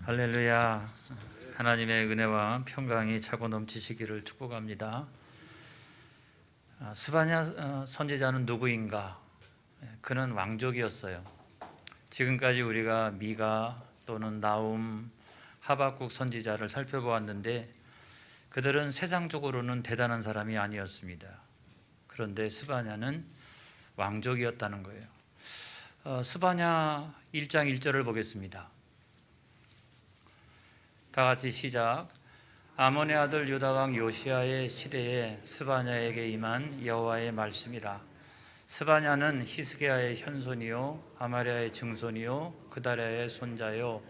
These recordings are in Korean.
할렐루야. 하나님의 은혜와 평강이 차고 넘치시기를 축복합니다. 스바냐 선지자는 누구인가? 그는 왕족이었어요. 지금까지 우리가 미가 또는 나움, 하박국 선지자를 살펴보았는데 그들은 세상적으로는 대단한 사람이 아니었습니다. 그런데 스바냐는 왕족이었다는 거예요. 스바냐 1장 1절을 보겠습니다. 다 같이 시작. 아몬의 아들 유다 왕 요시야의 시대에 스바냐에게 임한 여호와의 말씀이라. 스바냐는 히스기야의 현손이요 아마랴의 증손이요 그다랴의 손자요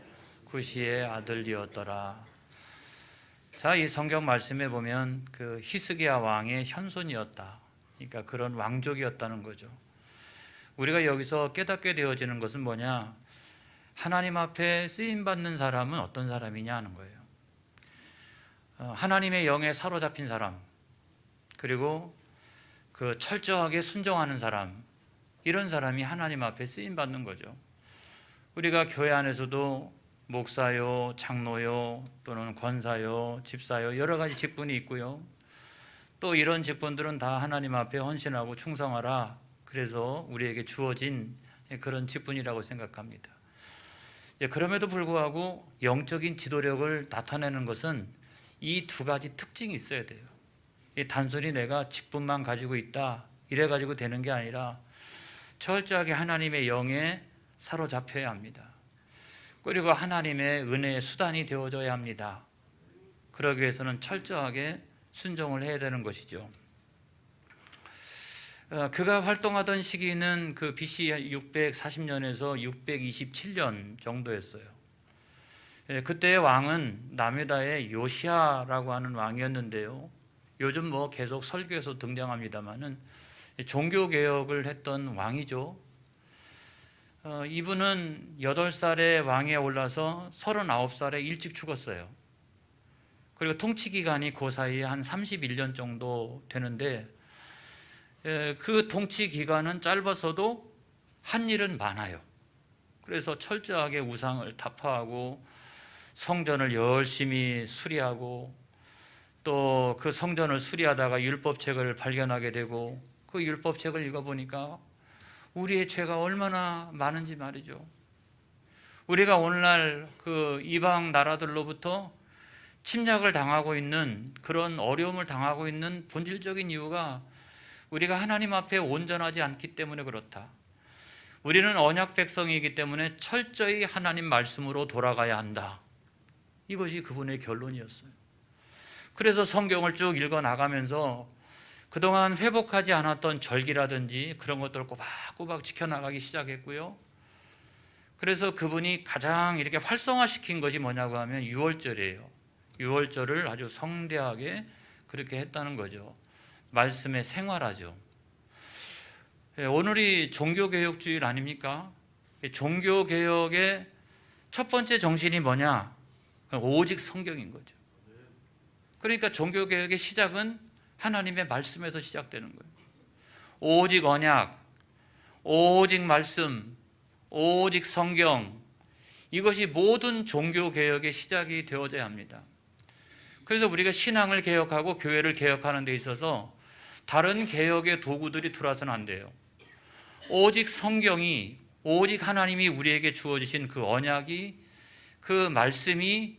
구시의 아들이었더라. 자, 이 성경 말씀에 보면 그 히스기야 왕의 현손이었다. 그러니까 그런 왕족이었다는 거죠. 우리가 여기서 깨닫게 되어지는 것은 뭐냐? 하나님 앞에 쓰임받는 사람은 어떤 사람이냐 하는 거예요. 하나님의 영에 사로잡힌 사람, 그리고 그 철저하게 순종하는 사람, 이런 사람이 하나님 앞에 쓰임받는 거죠. 우리가 교회 안에서도 목사요, 장로요, 또는 권사요, 집사요, 여러 가지 직분이 있고요. 또 이런 직분들은 다 하나님 앞에 헌신하고 충성하라, 그래서 우리에게 주어진 그런 직분이라고 생각합니다. 그럼에도 불구하고 영적인 지도력을 나타내는 것은 이 두 가지 특징이 있어야 돼요. 단순히 내가 직분만 가지고 있다, 이래 가지고 되는 게 아니라 철저하게 하나님의 영에 사로잡혀야 합니다. 그리고 하나님의 은혜의 수단이 되어줘야 합니다. 그러기 위해서는 철저하게 순종을 해야 되는 것이죠. 그가 활동하던 시기는 그 BC 640년에서 627년 정도였어요. 그때의 왕은 남유다의 요시야라고 하는 왕이었는데요. 요즘 뭐 계속 설교에서 등장합니다만은 종교개혁을 했던 왕이죠. 이분은 8살에 왕위에 올라서 39살에 일찍 죽었어요. 그리고 통치기간이 그 사이에 한 31년 정도 되는데 그 통치 기간은 짧아서도 한 일은 많아요. 그래서 철저하게 우상을 타파하고 성전을 열심히 수리하고 또 그 성전을 수리하다가 율법책을 발견하게 되고 그 율법책을 읽어보니까 우리의 죄가 얼마나 많은지 말이죠. 우리가 오늘날 그 이방 나라들로부터 침략을 당하고 있는, 그런 어려움을 당하고 있는 본질적인 이유가 우리가 하나님 앞에 온전하지 않기 때문에 그렇다. 우리는 언약 백성이기 때문에 철저히 하나님 말씀으로 돌아가야 한다. 이것이 그분의 결론이었어요. 그래서 성경을 쭉 읽어 나가면서 그동안 회복하지 않았던 절기라든지 그런 것들을 꼬박꼬박 지켜나가기 시작했고요. 그래서 그분이 가장 이렇게 활성화시킨 것이 뭐냐고 하면 유월절이에요. 유월절을 아주 성대하게 그렇게 했다는 거죠. 말씀의 생활하죠. 오늘이 종교개혁주일 아닙니까? 종교개혁의 첫 번째 정신이 뭐냐? 오직 성경인 거죠. 그러니까 종교개혁의 시작은 하나님의 말씀에서 시작되는 거예요. 오직 언약, 오직 말씀, 오직 성경, 이것이 모든 종교개혁의 시작이 되어져야 합니다. 그래서 우리가 신앙을 개혁하고 교회를 개혁하는 데 있어서 다른 개혁의 도구들이 들어와서는 안 돼요. 오직 성경이, 오직 하나님이 우리에게 주어주신 그 언약이, 그 말씀이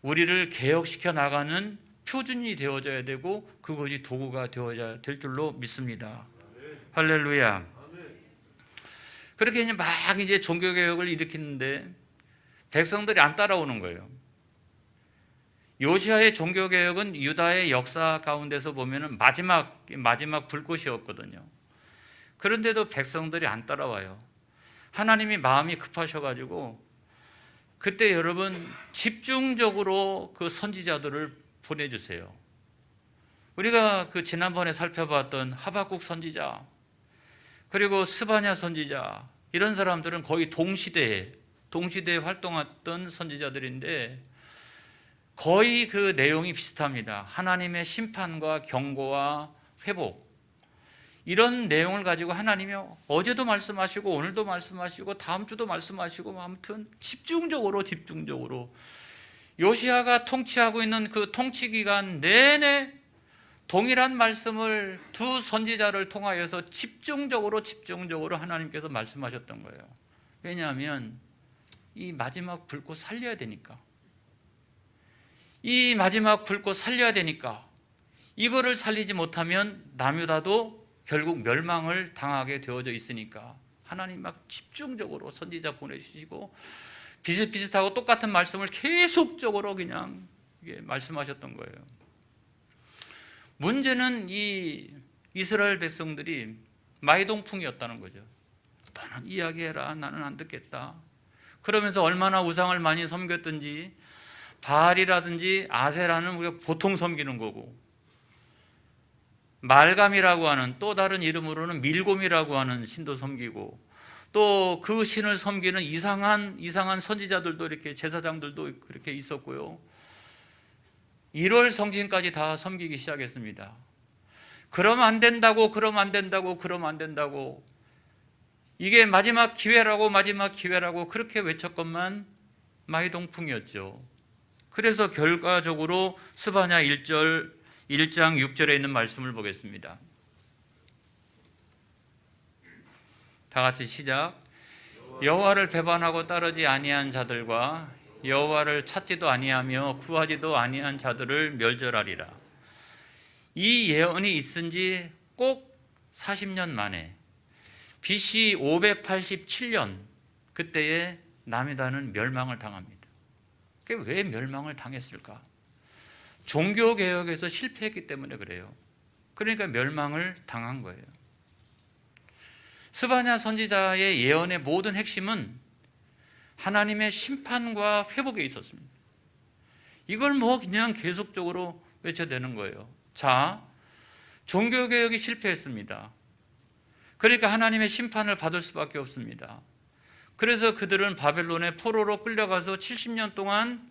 우리를 개혁시켜 나가는 표준이 되어져야 되고 그것이 도구가 되어져야 될 줄로 믿습니다. 할렐루야. 그렇게 이제 막 종교개혁을 일으키는데 백성들이 안 따라오는 거예요. 요시야의 종교개혁은 유다의 역사 가운데서 보면 마지막 불꽃이었거든요. 그런데도 백성들이 안 따라와요. 하나님이 마음이 급하셔가지고 그때 여러분 집중적으로 그 선지자들을 보내주세요. 우리가 그 지난번에 살펴봤던 하박국 선지자, 그리고 스바냐 선지자, 이런 사람들은 거의 동시대에 활동했던 선지자들인데 거의 그 내용이 비슷합니다. 하나님의 심판과 경고와 회복, 이런 내용을 가지고 하나님이 어제도 말씀하시고 오늘도 말씀하시고 다음 주도 말씀하시고 아무튼 집중적으로 요시야가 통치하고 있는 그 통치 기간 내내 동일한 말씀을 두 선지자를 통하여서 집중적으로 하나님께서 말씀하셨던 거예요. 왜냐하면 이 마지막 불꽃 살려야 되니까. 이 마지막 불꽃 살려야 되니까. 이거를 살리지 못하면 남유다도 결국 멸망을 당하게 되어져 있으니까 하나님 막 집중적으로 선지자 보내주시고 비슷비슷하고 똑같은 말씀을 계속적으로 그냥 말씀하셨던 거예요. 문제는 이 이스라엘 백성들이 마이동풍이었다는 거죠. 너는 이야기해라, 나는 안 듣겠다. 그러면서 얼마나 우상을 많이 섬겼든지 바알이라든지 아세라는 우리가 보통 섬기는 거고, 말감이라고 하는 또 다른 이름으로는 밀곰이라고 하는 신도 섬기고, 또 그 신을 섬기는 이상한 선지자들도 이렇게 제사장들도 그렇게 있었고요. 1월 성신까지 다 섬기기 시작했습니다. 그러면 안 된다고 이게 마지막 기회라고 그렇게 외쳤건만 마이동풍이었죠. 그래서 결과적으로 스바냐 1장 6절에 있는 말씀을 보겠습니다. 다 같이 시작. 여호와를 배반하고 따르지 아니한 자들과 여호와를 찾지도 아니하며 구하지도 아니한 자들을 멸절하리라. 이 예언이 있은 지 꼭 40년 만에 BC 587년 그때에 남유다는 멸망을 당합니다. 그게 왜 멸망을 당했을까? 종교개혁에서 실패했기 때문에 그래요. 그러니까 멸망을 당한 거예요. 스바냐 선지자의 예언의 모든 핵심은 하나님의 심판과 회복에 있었습니다. 이걸 그냥 계속적으로 외쳐대는 거예요. 자, 종교개혁이 실패했습니다. 그러니까 하나님의 심판을 받을 수밖에 없습니다. 그래서 그들은 바벨론의 포로로 끌려가서 70년 동안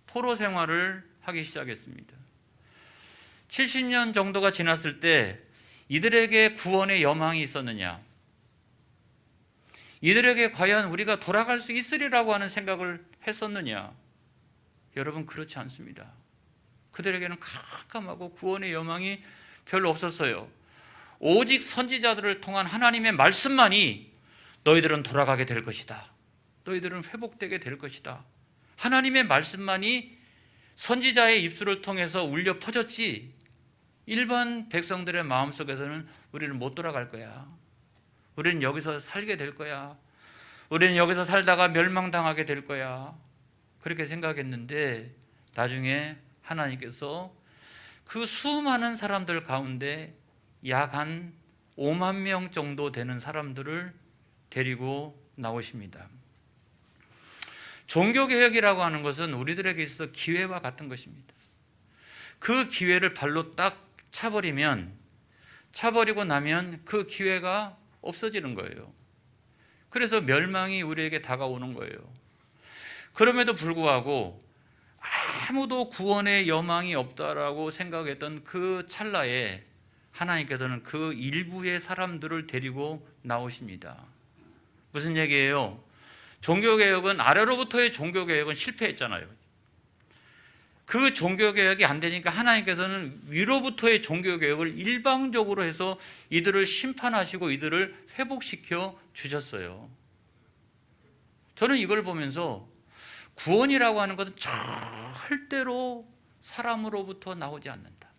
포로 생활을 하기 시작했습니다. 70년 정도가 지났을 때 이들에게 구원의 여망이 있었느냐? 이들에게 과연 우리가 돌아갈 수 있으리라고 하는 생각을 했었느냐? 여러분, 그렇지 않습니다. 그들에게는 캄캄하고 구원의 여망이 별로 없었어요. 오직 선지자들을 통한 하나님의 말씀만이 너희들은 돌아가게 될 것이다. 너희들은 회복되게 될 것이다. 하나님의 말씀만이 선지자의 입술을 통해서 울려 퍼졌지, 일반 백성들의 마음속에서는 우리는 못 돌아갈 거야. 우리는 여기서 살게 될 거야. 우리는 여기서 살다가 멸망당하게 될 거야. 그렇게 생각했는데 나중에 하나님께서 그 수많은 사람들 가운데 약 한 5만 명 정도 되는 사람들을 데리고 나오십니다. 종교개혁이라고 하는 것은 우리들에게 있어서 기회와 같은 것입니다. 그 기회를 발로 딱 차버리고 나면 그 기회가 없어지는 거예요. 그래서 멸망이 우리에게 다가오는 거예요. 그럼에도 불구하고 아무도 구원의 여망이 없다라고 생각했던 그 찰나에 하나님께서는 그 일부의 사람들을 데리고 나오십니다. 무슨 얘기예요? 종교개혁은, 아래로부터의 종교개혁은 실패했잖아요. 그 종교개혁이 안 되니까 하나님께서는 위로부터의 종교개혁을 일방적으로 해서 이들을 심판하시고 이들을 회복시켜 주셨어요. 저는 이걸 보면서 구원이라고 하는 것은 절대로 사람으로부터 나오지 않는다.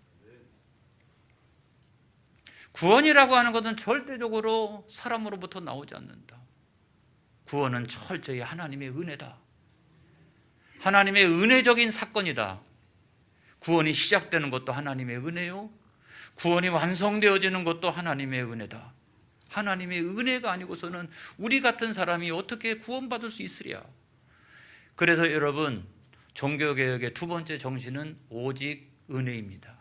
구원이라고 하는 것은 절대적으로 사람으로부터 나오지 않는다. 구원은 철저히 하나님의 은혜다. 하나님의 은혜적인 사건이다. 구원이 시작되는 것도 하나님의 은혜요, 구원이 완성되어지는 것도 하나님의 은혜다. 하나님의 은혜가 아니고서는 우리 같은 사람이 어떻게 구원받을 수 있으랴. 그래서 여러분, 종교개혁의 두 번째 정신은 오직 은혜입니다.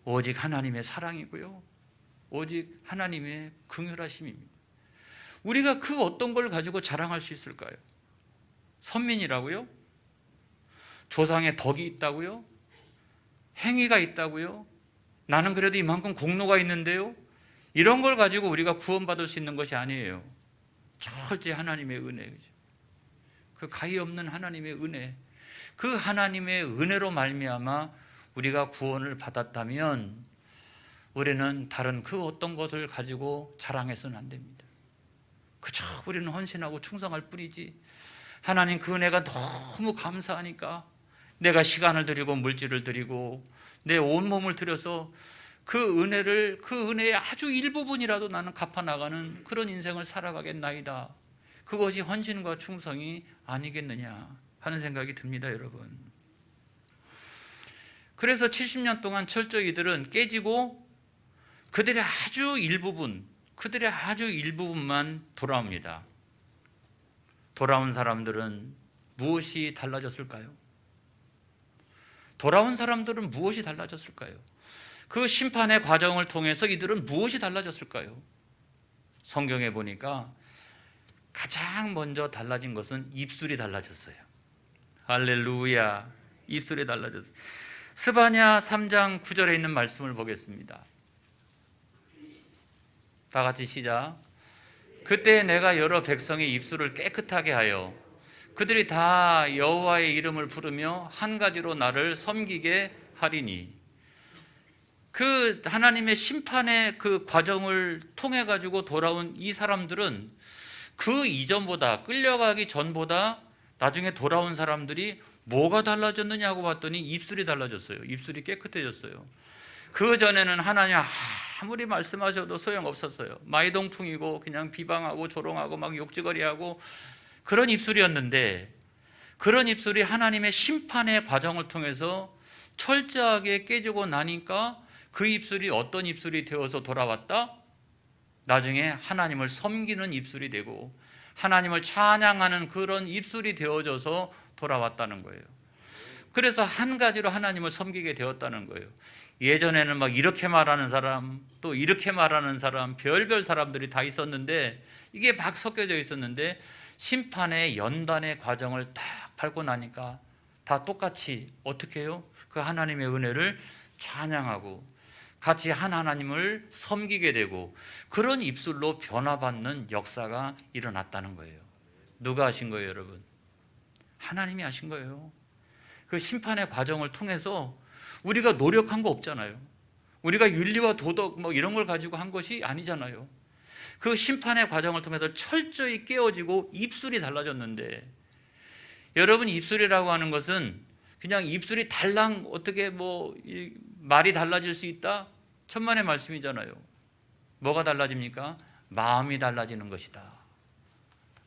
오직 하나님의 사랑이고요, 오직 하나님의 긍휼하심입니다. 우리가 그 어떤 걸 가지고 자랑할 수 있을까요? 선민이라고요? 조상의 덕이 있다고요? 행위가 있다고요? 나는 그래도 이만큼 공로가 있는데요? 이런 걸 가지고 우리가 구원받을 수 있는 것이 아니에요. 철저히 하나님의 은혜, 그 가히 없는 하나님의 은혜, 그 하나님의 은혜로 말미암아 우리가 구원을 받았다면 우리는 다른 그 어떤 것을 가지고 자랑해서는 안 됩니다. 그저 우리는 헌신하고 충성할 뿐이지, 하나님 그 은혜가 너무 감사하니까 내가 시간을 드리고 물질을 드리고 내 온몸을 들여서 그 은혜의 아주 일부분이라도 나는 갚아나가는 그런 인생을 살아가겠나이다. 그것이 헌신과 충성이 아니겠느냐 하는 생각이 듭니다, 여러분. 그래서 70년 동안 철저히 이들은 깨지고 그들의 아주 일부분만 돌아옵니다. 돌아온 사람들은 무엇이 달라졌을까요? 돌아온 사람들은 무엇이 달라졌을까요? 그 심판의 과정을 통해서 이들은 무엇이 달라졌을까요? 성경에 보니까 가장 먼저 달라진 것은 입술이 달라졌어요. 할렐루야, 입술이 달라졌어요. 스바냐 3장 9절에 있는 말씀을 보겠습니다. 다 같이 시작. 그때 내가 여러 백성의 입술을 깨끗하게 하여 그들이 다 여호와의 이름을 부르며 한 가지로 나를 섬기게 하리니. 그 하나님의 심판의 그 과정을 통해 가지고 돌아온 이 사람들은 그 이전보다, 끌려가기 전보다 나중에 돌아온 사람들이 뭐가 달라졌느냐고 봤더니 입술이 달라졌어요. 입술이 깨끗해졌어요. 그 전에는 하나님 아무리 말씀하셔도 소용없었어요. 마이동풍이고 그냥 비방하고 조롱하고 막 욕지거리하고 그런 입술이었는데, 그런 입술이 하나님의 심판의 과정을 통해서 철저하게 깨지고 나니까 그 입술이 어떤 입술이 되어서 돌아왔다? 나중에 하나님을 섬기는 입술이 되고 하나님을 찬양하는 그런 입술이 되어져서 돌아왔다는 거예요. 그래서 한 가지로 하나님을 섬기게 되었다는 거예요. 예전에는 막 이렇게 말하는 사람, 또 이렇게 말하는 사람, 별별 사람들이 다 있었는데, 이게 막 섞여져 있었는데 심판의 연단의 과정을 딱 밟고 나니까 다 똑같이 어떻게 해요? 그 하나님의 은혜를 찬양하고 같이 한 하나님을 섬기게 되고 그런 입술로 변화받는 역사가 일어났다는 거예요. 누가 하신 거예요, 여러분? 하나님이 하신 거예요. 그 심판의 과정을 통해서 우리가 노력한 거 없잖아요. 우리가 윤리와 도덕 뭐 이런 걸 가지고 한 것이 아니잖아요. 그 심판의 과정을 통해서 철저히 깨어지고 입술이 달라졌는데, 여러분, 입술이라고 하는 것은 그냥 입술이 달랑 어떻게 뭐 말이 달라질 수 있다? 천만의 말씀이잖아요. 뭐가 달라집니까? 마음이 달라지는 것이다.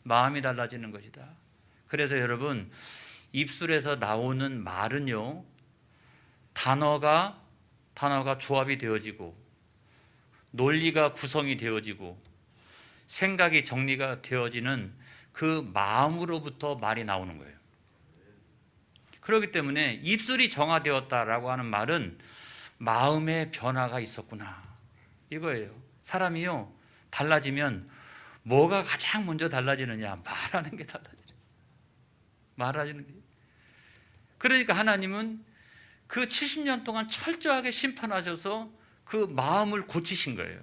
마음이 달라지는 것이다. 그래서 여러분, 입술에서 나오는 말은요, 단어가 조합이 되어지고 논리가 구성이 되어지고 생각이 정리가 되어지는 그 마음으로부터 말이 나오는 거예요. 그렇기 때문에 입술이 정화되었다라고 하는 말은 마음의 변화가 있었구나, 이거예요. 사람이요, 달라지면 뭐가 가장 먼저 달라지느냐? 말하는 게 달라져요. 말하는 게. 그러니까 하나님은 그 70년 동안 철저하게 심판하셔서 그 마음을 고치신 거예요.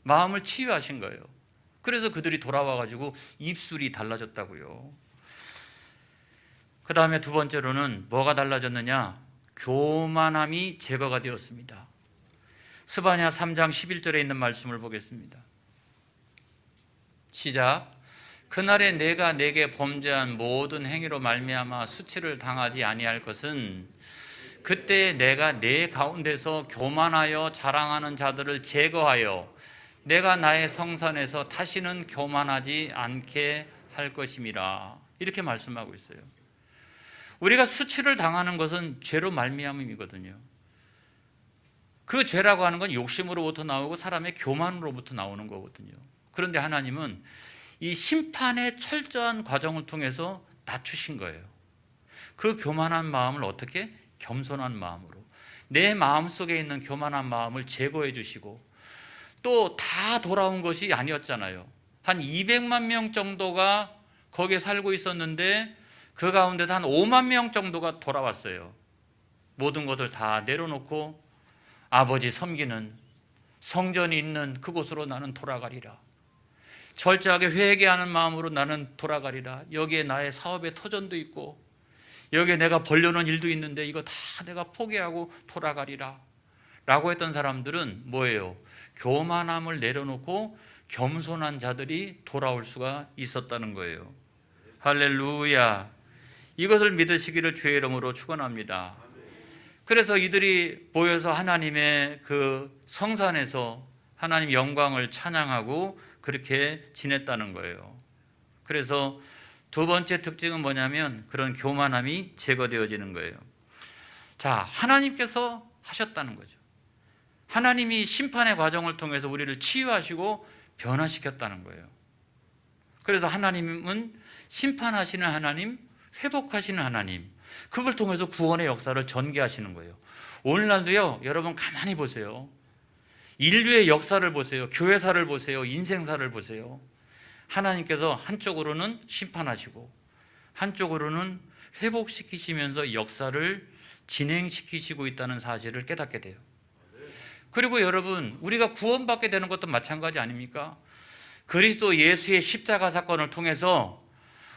마음을 치유하신 거예요. 그래서 그들이 돌아와 가지고 입술이 달라졌다고요. 그 다음에 두 번째로는 뭐가 달라졌느냐? 교만함이 제거가 되었습니다. 스바냐 3장 11절에 있는 말씀을 보겠습니다. 시작. 그날에 내가 내게 범죄한 모든 행위로 말미암아 수치를 당하지 아니할 것은 그때 내가 내 가운데서 교만하여 자랑하는 자들을 제거하여 내가 나의 성산에서 다시는 교만하지 않게 할 것임이라. 이렇게 말씀하고 있어요. 우리가 수치를 당하는 것은 죄로 말미암음이거든요. 그 죄라고 하는 건 욕심으로부터 나오고 사람의 교만으로부터 나오는 거거든요. 그런데 하나님은 이 심판의 철저한 과정을 통해서 낮추신 거예요. 그 교만한 마음을 어떻게? 겸손한 마음으로. 내 마음속에 있는 교만한 마음을 제거해 주시고, 또 다 돌아온 것이 아니었잖아요. 한 200만 명 정도가 거기에 살고 있었는데 그 가운데도 한 5만 명 정도가 돌아왔어요. 모든 것을 다 내려놓고 아버지 섬기는, 성전이 있는 그곳으로 나는 돌아가리라. 철저하게 회개하는 마음으로 나는 돌아가리라. 여기에 나의 사업의 터전도 있고 여기에 내가 벌려놓은 일도 있는데 이거 다 내가 포기하고 돌아가리라 라고 했던 사람들은 뭐예요? 교만함을 내려놓고 겸손한 자들이 돌아올 수가 있었다는 거예요. 할렐루야. 이것을 믿으시기를 주의 이름으로 축원합니다. 그래서 이들이 모여서 하나님의 그 성산에서 하나님 영광을 찬양하고 그렇게 지냈다는 거예요. 그래서 두 번째 특징은 뭐냐면 그런 교만함이 제거되어지는 거예요. 자, 하나님께서 하셨다는 거죠. 하나님이 심판의 과정을 통해서 우리를 치유하시고 변화시켰다는 거예요. 그래서 하나님은 심판하시는 하나님, 회복하시는 하나님, 그걸 통해서 구원의 역사를 전개하시는 거예요. 오늘날도요, 여러분 가만히 보세요. 인류의 역사를 보세요. 교회사를 보세요. 인생사를 보세요. 하나님께서 한쪽으로는 심판하시고 한쪽으로는 회복시키시면서 역사를 진행시키시고 있다는 사실을 깨닫게 돼요. 그리고 여러분, 우리가 구원받게 되는 것도 마찬가지 아닙니까? 그리스도 예수의 십자가 사건을 통해서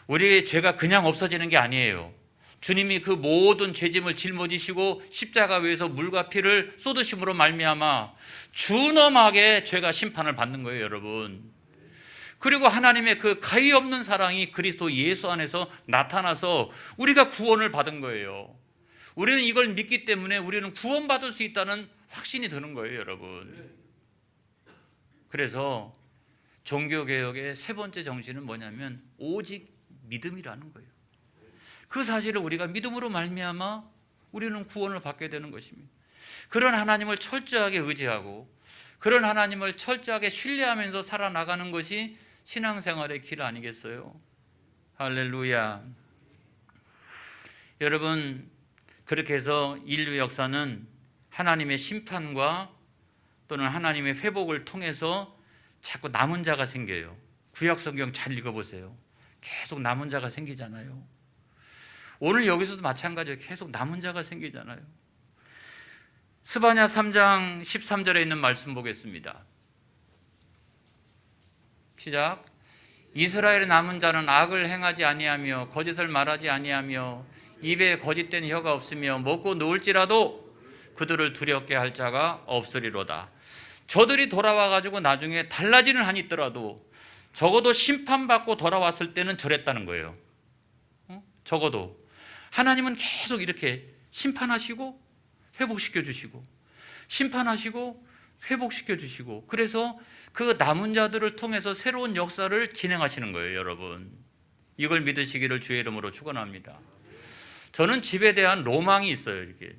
우리의 죄가 그냥 없어지는 게 아니에요. 주님이 그 모든 죄짐을 짊어지시고 십자가 위에서 물과 피를 쏟으심으로 말미암아 준엄하게 죄가 심판을 받는 거예요, 여러분. 그리고 하나님의 그 가히 없는 사랑이 그리스도 예수 안에서 나타나서 우리가 구원을 받은 거예요. 우리는 이걸 믿기 때문에 우리는 구원받을 수 있다는 확신이 드는 거예요, 여러분. 그래서 종교개혁의 세 번째 정신은 뭐냐면 오직 믿음이라는 거예요. 그 사실을 우리가 믿음으로 말미암아 우리는 구원을 받게 되는 것입니다. 그런 하나님을 철저하게 의지하고 그런 하나님을 철저하게 신뢰하면서 살아나가는 것이 신앙생활의 길 아니겠어요? 할렐루야. 여러분, 그렇게 해서 인류 역사는 하나님의 심판과 또는 하나님의 회복을 통해서 자꾸 남은 자가 생겨요. 구약 성경 잘 읽어보세요. 계속 남은 자가 생기잖아요. 오늘 여기서도 마찬가지예요. 계속 남은 자가 생기잖아요. 스바냐 3장 13절에 있는 말씀 보겠습니다. 시작. 이스라엘의 남은 자는 악을 행하지 아니하며 거짓을 말하지 아니하며 입에 거짓된 혀가 없으며 먹고 놓을지라도 그들을 두렵게 할 자가 없으리로다. 저들이 돌아와 가지고 나중에 달라지는 한이 있더라도 적어도 심판받고 돌아왔을 때는 저랬다는 거예요. 적어도 하나님은 계속 이렇게 심판하시고 회복시켜 주시고 심판하시고 회복시켜 주시고 그래서 그 남은 자들을 통해서 새로운 역사를 진행하시는 거예요, 여러분. 이걸 믿으시기를 주의 이름으로 축원합니다. 저는 집에 대한 로망이 있어요. 이게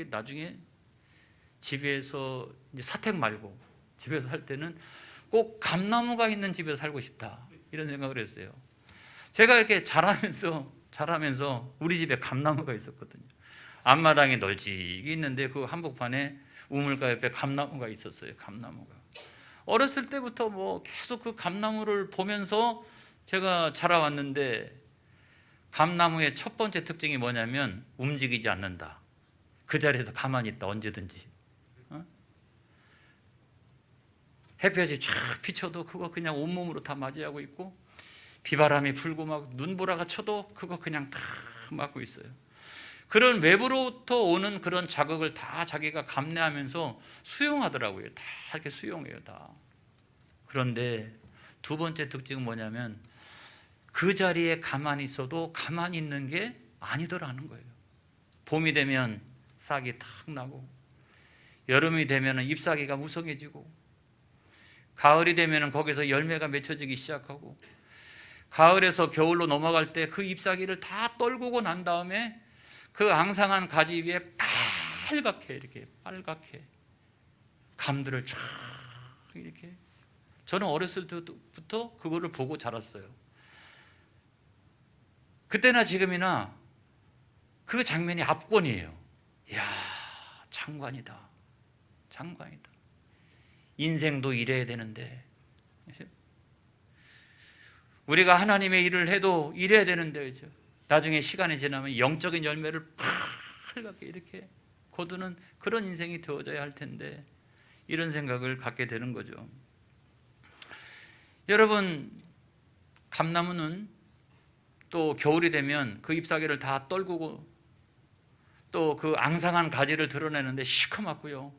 나중에 집에서 이제 사택 말고 집에서 살 때는 꼭 감나무가 있는 집에서 살고 싶다, 이런 생각을 했어요. 제가 이렇게 자라면서 우리 집에 감나무가 있었거든요. 앞마당에 널찍이 있는데 그 한복판에 우물가 옆에 감나무가 있었어요. 감나무가. 어렸을 때부터 뭐 계속 그 감나무를 보면서 제가 자라왔는데 감나무의 첫 번째 특징이 뭐냐면 움직이지 않는다. 그 자리에서 가만히 있다, 언제든지. 햇볕이 쫙 비쳐도 그거 그냥 온몸으로 다 맞이하고 있고 비바람이 불고 막 눈보라가 쳐도 그거 그냥 다 맞고 있어요. 그런 외부로부터 오는 그런 자극을 다 자기가 감내하면서 수용하더라고요. 다 이렇게 수용해요, 다. 그런데 두 번째 특징은 뭐냐면 그 자리에 가만히 있어도 가만히 있는 게 아니더라는 거예요. 봄이 되면 싹이 탁 나고 여름이 되면 잎사귀가 무성해지고 가을이 되면 거기서 열매가 맺혀지기 시작하고 가을에서 겨울로 넘어갈 때 그 잎사귀를 다 떨구고 난 다음에 그 앙상한 가지 위에 빨갛게 이렇게 빨갛게 감들을 쫙 이렇게. 저는 어렸을 때부터 그거를 보고 자랐어요. 그때나 지금이나 그 장면이 압권이에요. 이야, 장관이다, 장관이다. 인생도 이래야 되는데, 우리가 하나님의 일을 해도 이래야 되는데, 그죠? 나중에 시간이 지나면 영적인 열매를 빨갛게 이렇게 거두는 그런 인생이 되어져야 할 텐데 이런 생각을 갖게 되는 거죠. 여러분, 감나무는 또 겨울이 되면 그 잎사귀를 다 떨구고 또 그 앙상한 가지를 드러내는데 시커멓고요,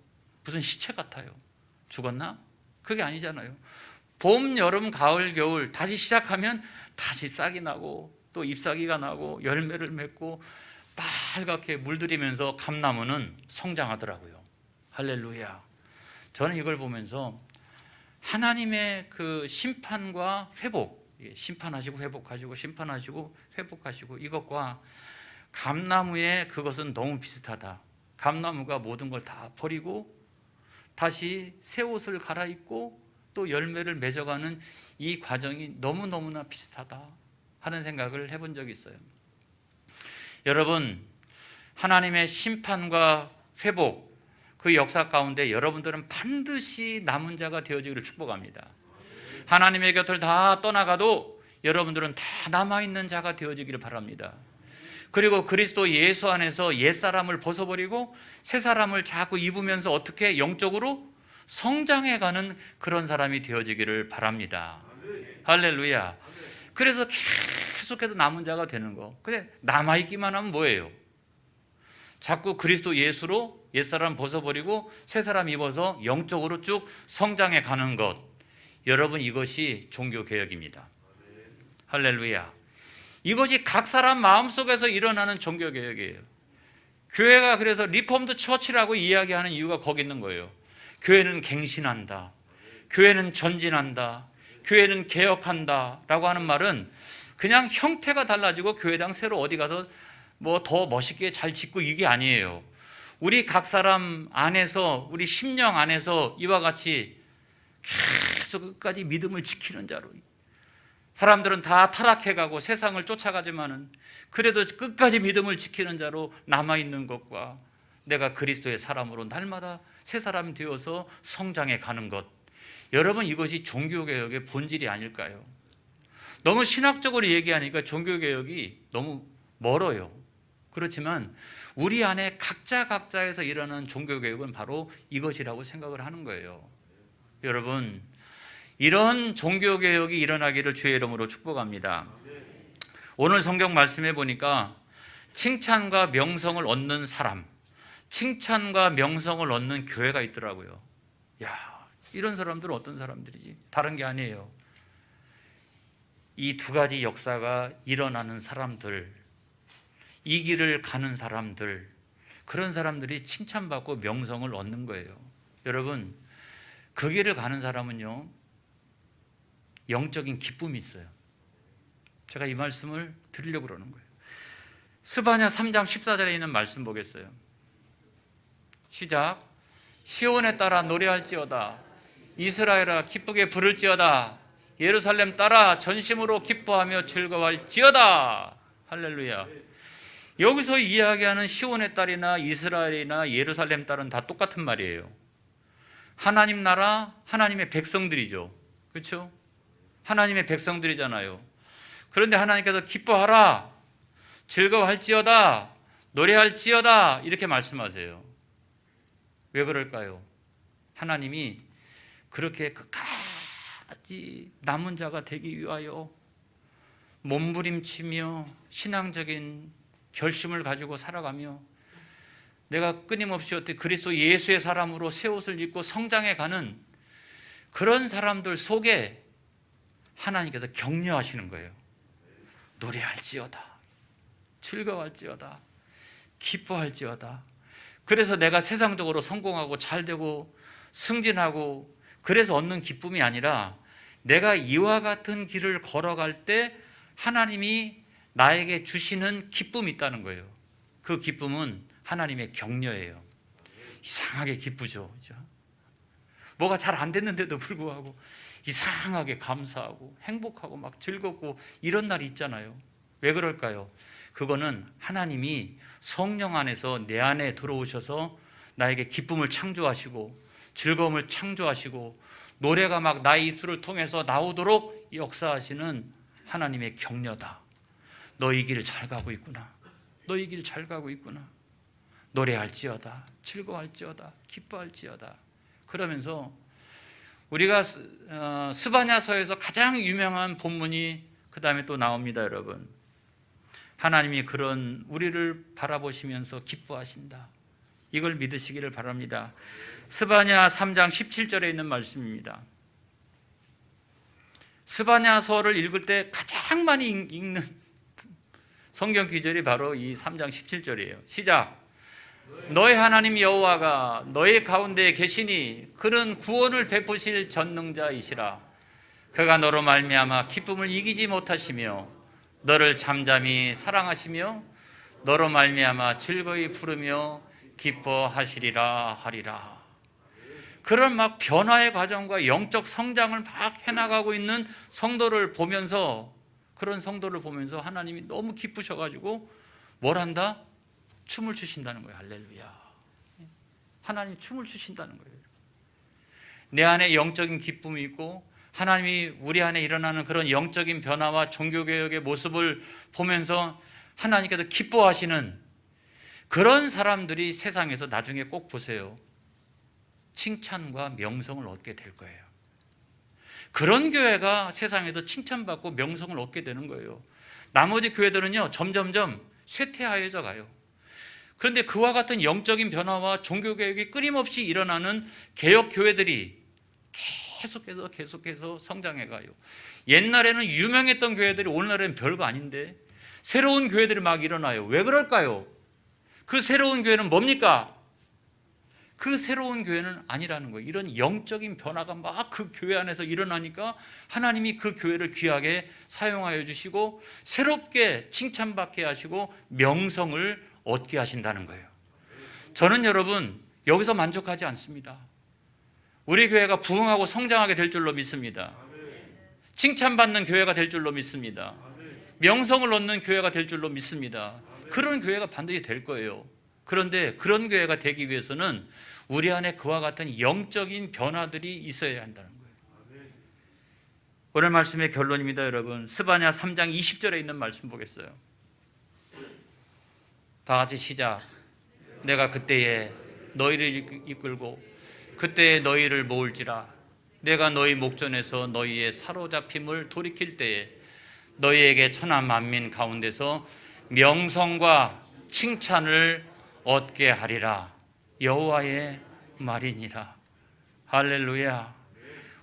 무슨 시체 같아요. 죽었나? 그게 아니잖아요. 봄, 여름, 가을, 겨울 다시 시작하면 다시 싹이 나고 또 잎사귀가 나고 열매를 맺고 빨갛게 물들이면서 감나무는 성장하더라고요. 할렐루야. 저는 이걸 보면서 하나님의 그 심판과 회복, 심판하시고 회복하시고 심판하시고 회복하시고, 이것과 감나무의 그것은 너무 비슷하다. 감나무가 모든 걸 다 버리고 다시 새 옷을 갈아입고 또 열매를 맺어가는 이 과정이 너무너무나 비슷하다 하는 생각을 해본 적이 있어요. 여러분, 하나님의 심판과 회복, 그 역사 가운데 여러분들은 반드시 남은 자가 되어지기를 축복합니다. 하나님의 곁을 다 떠나가도 여러분들은 다 남아있는 자가 되어지기를 바랍니다. 그리고 그리스도 예수 안에서 옛사람을 벗어버리고 새사람을 자꾸 입으면서 어떻게 영적으로 성장해가는 그런 사람이 되어지기를 바랍니다. 할렐루야. 그래서 계속해서 남은 자가 되는 거. 근데 남아있기만 하면 뭐예요? 자꾸 그리스도 예수로 옛사람 벗어버리고 새사람 입어서 영적으로 쭉 성장해 가는 것. 여러분, 이것이 종교개혁입니다. 할렐루야. 이것이 각 사람 마음속에서 일어나는 종교개혁이에요. 교회가 그래서 리폼드 처치라고 이야기하는 이유가 거기 있는 거예요. 교회는 갱신한다, 교회는 전진한다, 교회는 개혁한다 라고 하는 말은 그냥 형태가 달라지고 교회당 새로 어디 가서 뭐 더 멋있게 잘 짓고 이게 아니에요. 우리 각 사람 안에서, 우리 심령 안에서 이와 같이 계속 끝까지 믿음을 지키는 자로, 사람들은 다 타락해가고 세상을 쫓아가지만은 그래도 끝까지 믿음을 지키는 자로 남아있는 것과 내가 그리스도의 사람으로 날마다 새 사람이 되어서 성장해 가는 것, 여러분, 이것이 종교개혁의 본질이 아닐까요? 너무 신학적으로 얘기하니까 종교개혁이 너무 멀어요. 그렇지만 우리 안에 각자에서 일어나는 종교개혁은 바로 이것이라고 생각을 하는 거예요. 여러분, 이런 종교개혁이 일어나기를 주의 이름으로 축복합니다. 오늘 성경 말씀해 보니까 칭찬과 명성을 얻는 사람, 칭찬과 명성을 얻는 교회가 있더라고요. 야, 이런 사람들은 어떤 사람들이지? 다른 게 아니에요. 이 두 가지 역사가 일어나는 사람들, 이 길을 가는 사람들, 그런 사람들이 칭찬받고 명성을 얻는 거예요. 여러분, 그 길을 가는 사람은요, 영적인 기쁨이 있어요. 제가 이 말씀을 드리려고 그러는 거예요. 스바냐 3장 14절에 있는 말씀 보겠어요. 시작. 시온에 따라 노래할지어다, 이스라엘아 기쁘게 부를지어다, 예루살렘 따라 전심으로 기뻐하며 즐거워할지어다. 할렐루야. 여기서 이야기하는 시온의 딸이나 이스라엘이나 예루살렘 딸은 다 똑같은 말이에요. 하나님 나라, 하나님의 백성들이죠. 그렇죠? 하나님의 백성들이잖아요. 그런데 하나님께서 기뻐하라, 즐거워할지어다, 노래할지어다 이렇게 말씀하세요. 왜 그럴까요? 하나님이 그렇게 끝까지 남은 자가 되기 위하여 몸부림치며 신앙적인 결심을 가지고 살아가며 내가 끊임없이 어떻게 그리스도 예수의 사람으로 새 옷을 입고 성장해가는 그런 사람들 속에 하나님께서 격려하시는 거예요. 노래할지어다, 즐거워할지어다, 기뻐할지어다. 그래서 내가 세상적으로 성공하고 잘되고 승진하고 그래서 얻는 기쁨이 아니라 내가 이와 같은 길을 걸어갈 때 하나님이 나에게 주시는 기쁨이 있다는 거예요. 그 기쁨은 하나님의 격려예요. 이상하게 기쁘죠. 그죠? 뭐가 잘 안 됐는데도 불구하고 이상하게 감사하고 행복하고 막 즐겁고 이런 날이 있잖아요. 왜 그럴까요? 그거는 하나님이 성령 안에서 내 안에 들어오셔서 나에게 기쁨을 창조하시고 즐거움을 창조하시고 노래가 막 나의 입술을 통해서 나오도록 역사하시는 하나님의 격려다. 너희 길 잘 가고 있구나. 너희 길 잘 가고 있구나. 노래할지어다, 즐거워할지어다, 기뻐할지어다. 그러면서 우리가 스바냐서에서 가장 유명한 본문이 그 다음에 또 나옵니다. 여러분, 하나님이 그런 우리를 바라보시면서 기뻐하신다. 이걸 믿으시기를 바랍니다. 스바냐 3장 17절에 있는 말씀입니다. 스바냐서를 읽을 때 가장 많이 읽는 성경 구절이 바로 이 3장 17절이에요. 시작. 너의 하나님 여호와가 너의 가운데에 계시니 그는 구원을 베푸실 전능자이시라. 그가 너로 말미암아 기쁨을 이기지 못하시며 너를 잠잠히 사랑하시며 너로 말미암아 즐거이 부르며 기뻐하시리라 하리라. 그런 막 변화의 과정과 영적 성장을 막 해나가고 있는 성도를 보면서, 그런 성도를 보면서 하나님이 너무 기쁘셔가지고 뭘 한다? 춤을 추신다는 거예요. 할렐루야. 하나님 춤을 추신다는 거예요. 내 안에 영적인 기쁨이 있고 하나님이 우리 안에 일어나는 그런 영적인 변화와 종교개혁의 모습을 보면서 하나님께서 기뻐하시는 그런 사람들이 세상에서 나중에 꼭 보세요. 칭찬과 명성을 얻게 될 거예요. 그런 교회가 세상에서 칭찬받고 명성을 얻게 되는 거예요. 나머지 교회들은요, 점점점 쇠퇴하여져 가요. 그런데 그와 같은 영적인 변화와 종교개혁이 끊임없이 일어나는 개혁교회들이 계속해서 성장해 가요. 옛날에는 유명했던 교회들이 오늘날에는 별거 아닌데 새로운 교회들이 막 일어나요. 왜 그럴까요? 그 새로운 교회는 뭡니까? 그 새로운 교회는 아니라는 거예요. 이런 영적인 변화가 막 그 교회 안에서 일어나니까 하나님이 그 교회를 귀하게 사용하여 주시고 새롭게 칭찬받게 하시고 명성을 얻게 하신다는 거예요. 저는 여러분 여기서 만족하지 않습니다. 우리 교회가 부흥하고 성장하게 될 줄로 믿습니다. 칭찬받는 교회가 될 줄로 믿습니다. 명성을 얻는 교회가 될 줄로 믿습니다. 그런 교회가 반드시 될 거예요. 그런데 그런 교회가 되기 위해서는 우리 안에 그와 같은 영적인 변화들이 있어야 한다는 거예요. 오늘 말씀의 결론입니다. 여러분, 스바냐 3장 20절에 있는 말씀 보겠어요. 다 같이 시작. 내가 그때에 너희를 이끌고 그때에 너희를 모을지라. 내가 너희 목전에서 너희의 사로잡힘을 돌이킬 때에 너희에게 천하 만민 가운데서 명성과 칭찬을 얻게 하리라. 여호와의 말이니라. 할렐루야.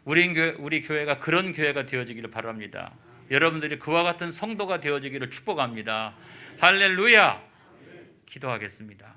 우리 교회가 그런 교회가 되어지기를 바랍니다. 여러분들이 그와 같은 성도가 되어지기를 축복합니다. 할렐루야. 기도하겠습니다.